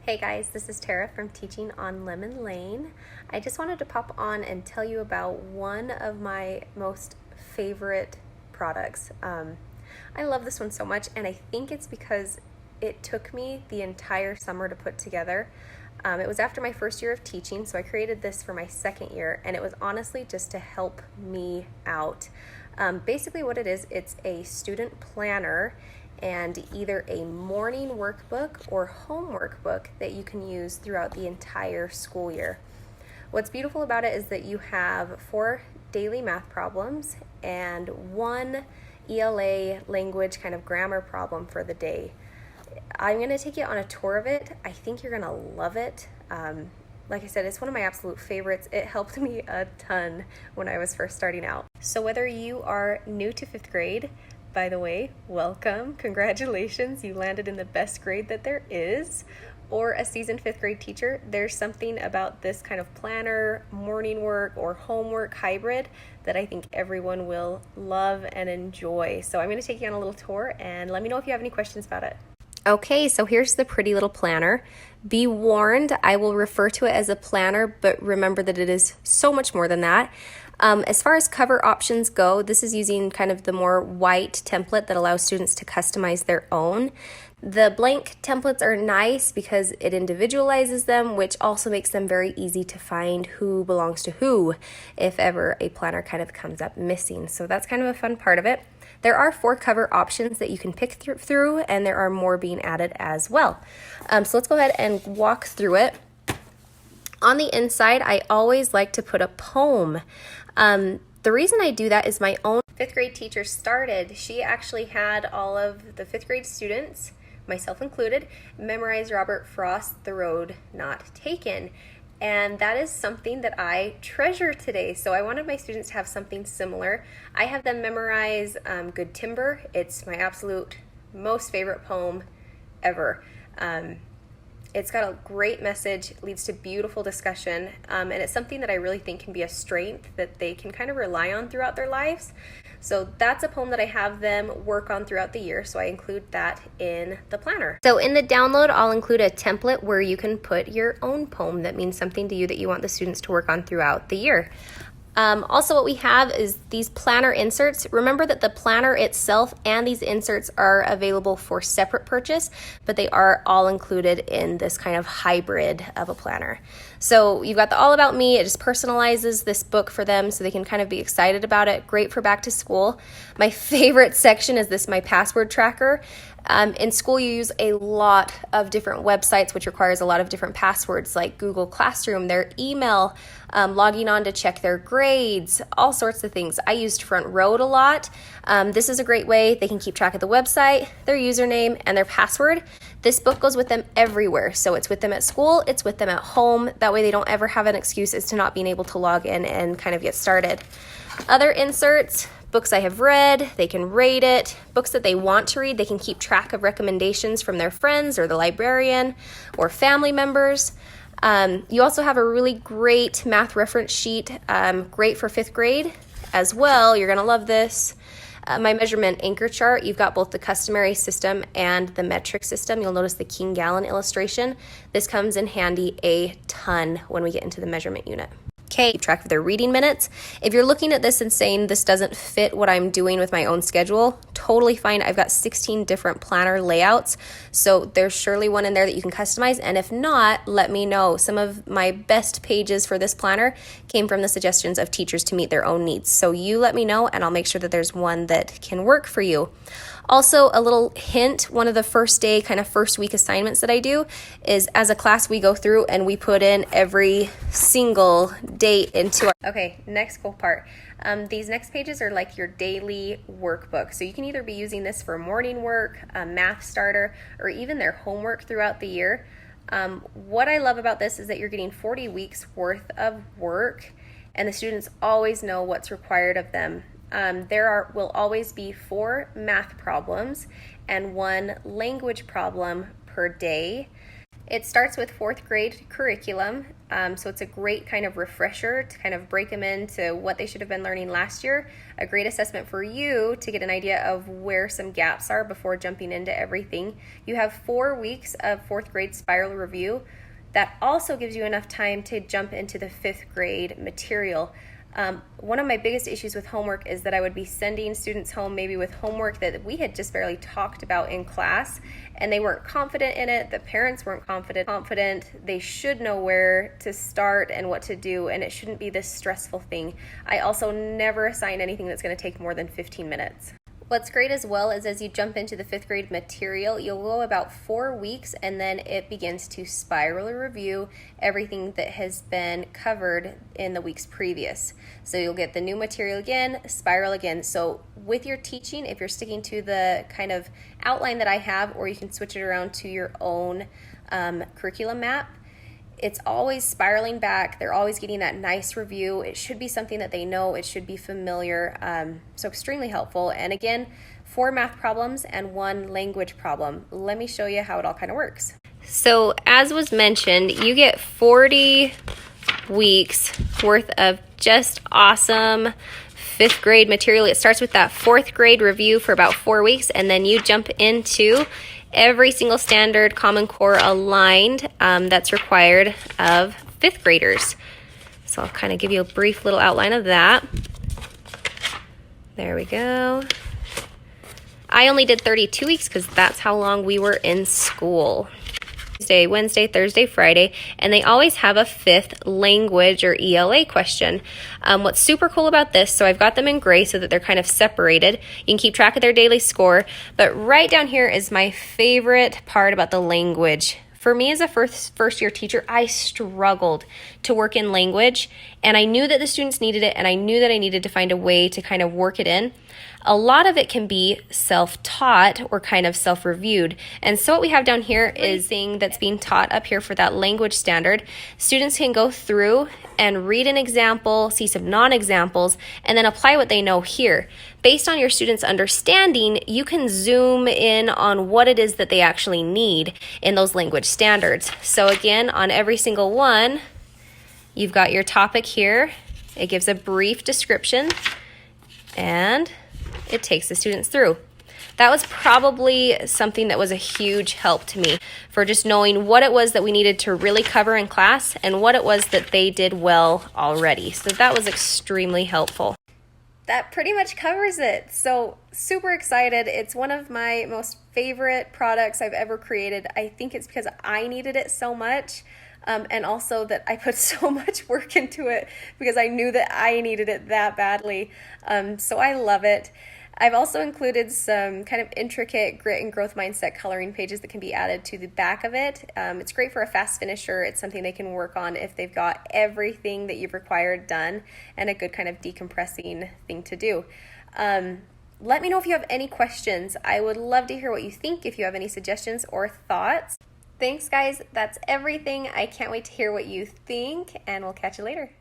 Hey guys, this is Tara from Teaching on Lemon Lane. I just wanted to pop on and tell you about one of my most favorite products. I love this one so much, and I think it's because it took me the entire summer to put together. It was after my first year of teaching, so I created this for my second year, and it was honestly just to help me out. Basically what it is, it's a student planner and either a morning workbook or home workbook that you can use throughout the entire school year. What's beautiful about it is that you have 4 daily math problems and 1 ELA language kind of grammar problem for the day. I'm going to take you on a tour of it. I think you're going to love it. Like I said, it's one of my absolute favorites. It helped me a ton when I was first starting out. So whether you are new to 5th grade, by the way, welcome, congratulations, you landed in the best grade that there is, or a seasoned 5th grade teacher, there's something about this kind of planner, morning work, or homework hybrid that I think everyone will love and enjoy. So I'm going to take you on a little tour and let me know if you have any questions about it. Okay, so here's the pretty little planner. Be warned, I will refer to it as a planner, but remember that it is so much more than that. As far as cover options go, this is using kind of the more white template that allows students to customize their own. The blank templates are nice because it individualizes them, which also makes them very easy to find who belongs to who if ever a planner kind of comes up missing. So that's kind of a fun part of it. There are 4 cover options that you can pick through, and there are more being added as well. So let's go ahead and walk through it. On the inside, I always like to put a poem. The reason I do that is my own 5th grade teacher started. She actually had all of the 5th grade students, myself included, memorize Robert Frost's The Road Not Taken. And that is something that I treasure today. So I wanted my students to have something similar. I have them memorize Good Timber. It's my absolute most favorite poem ever. It's got a great message, leads to beautiful discussion, and it's something that I really think can be a strength that they can kind of rely on throughout their lives. So that's a poem that I have them work on throughout the year, so I include that in the planner. So in the download, I'll include a template where you can put your own poem that means something to you that you want the students to work on throughout the year. Also, what we have is these planner inserts. Remember that the planner itself and these inserts are available for separate purchase, but they are all included in this kind of hybrid of a planner. So you've got the All About Me. It just personalizes this book for them so they can kind of be excited about it. Great for back to school. My favorite section is this My Password Tracker. In school, you use a lot of different websites, which requires a lot of different passwords like Google Classroom, their email, logging on to check their grades, all sorts of things. I used Front Road a lot. This is a great way. They can keep track of the website, their username, and their password. This book goes with them everywhere. So it's with them at school, it's with them at home. That way they don't ever have an excuse as to not being able to log in and kind of get started. Other inserts, books I have read, they can rate it. Books that they want to read, they can keep track of recommendations from their friends or the librarian or family members. You also have a really great math reference sheet, great for 5th grade as well. You're going to love this. My measurement anchor chart, you've got both the customary system and the metric system. You'll notice the King Gallon illustration. This comes in handy a ton when we get into the measurement unit. Okay, keep track of their reading minutes. If you're looking at this and saying this doesn't fit what I'm doing with my own schedule, totally fine. I've got 16 different planner layouts, so there's surely one in there that you can customize, and if not, let me know. Some of my best pages for this planner came from the suggestions of teachers to meet their own needs, so you let me know and I'll make sure that there's one that can work for you. Also, a little hint, one of the first week assignments that I do is as a class we go through and we put in every single date into our... Okay, next cool part. These next pages are like your daily workbook. So you can either be using this for morning work, a math starter, or even their homework throughout the year. What I love about this is that you're getting 40 weeks worth of work, and the students always know what's required of them. There will always be 4 math problems and 1 language problem per day. It starts with fourth grade curriculum, so it's a great kind of refresher to kind of break them into what they should have been learning last year. A great assessment for you to get an idea of where some gaps are before jumping into everything. You have 4 weeks of fourth grade spiral review. That also gives you enough time to jump into the fifth grade material. One of my biggest issues with homework is that I would be sending students home maybe with homework that we had just barely talked about in class, and they weren't confident in it. The parents weren't confident. They should know where to start and what to do, and it shouldn't be this stressful thing. I also never assign anything that's going to take more than 15 minutes. What's great as well is as you jump into the fifth grade material, you'll go about 4 weeks and then it begins to spiral review everything that has been covered in the weeks previous. So you'll get the new material again, spiral again. So with your teaching, if you're sticking to the kind of outline that I have, or you can switch it around to your own curriculum map, it's always spiraling back. They're always getting that nice review. It should be something that they know. It should be familiar. So extremely helpful. And again, 4 math problems and 1 language problem. Let me show you how it all kind of works. So as was mentioned, you get 40 weeks worth of just awesome fifth grade material. It starts with that fourth grade review for about 4 weeks, and then you jump into every single standard Common Core aligned that's required of fifth graders. So I'll kind of give you a brief little outline of that. There we go. I only did 32 weeks because that's how long we were in school. Tuesday, Wednesday, Thursday, Friday, and they always have a 5th language or ELA question. What's super cool about this, so I've got them in gray so that they're kind of separated. You can keep track of their daily score, but right down here is my favorite part about the language. For me as a first year teacher, I struggled to work in language, and I knew that the students needed it, and I knew that I needed to find a way to kind of work it in. A lot of it can be self-taught or kind of self-reviewed. And so what we have down here is thing that's being taught up here for that language standard. Students can go through and read an example, see some non-examples, and then apply what they know here. Based on your students' understanding, you can zoom in on what it is that they actually need in those language standards. So again, on every single one, you've got your topic here. It gives a brief description, and it takes the students through. That was probably something that was a huge help to me for just knowing what it was that we needed to really cover in class and what it was that they did well already. So that was extremely helpful. That pretty much covers it. So super excited. It's one of my most favorite products I've ever created. I think it's because I needed it so much. And also that I put so much work into it because I knew that I needed it that badly. So I love it. I've also included some kind of intricate grit and growth mindset coloring pages that can be added to the back of it. It's great for a fast finisher. It's something they can work on if they've got everything that you've required done, and a good kind of decompressing thing to do. Let me know if you have any questions. I would love to hear what you think, if you have any suggestions or thoughts. Thanks, guys. That's everything. I can't wait to hear what you think, and we'll catch you later.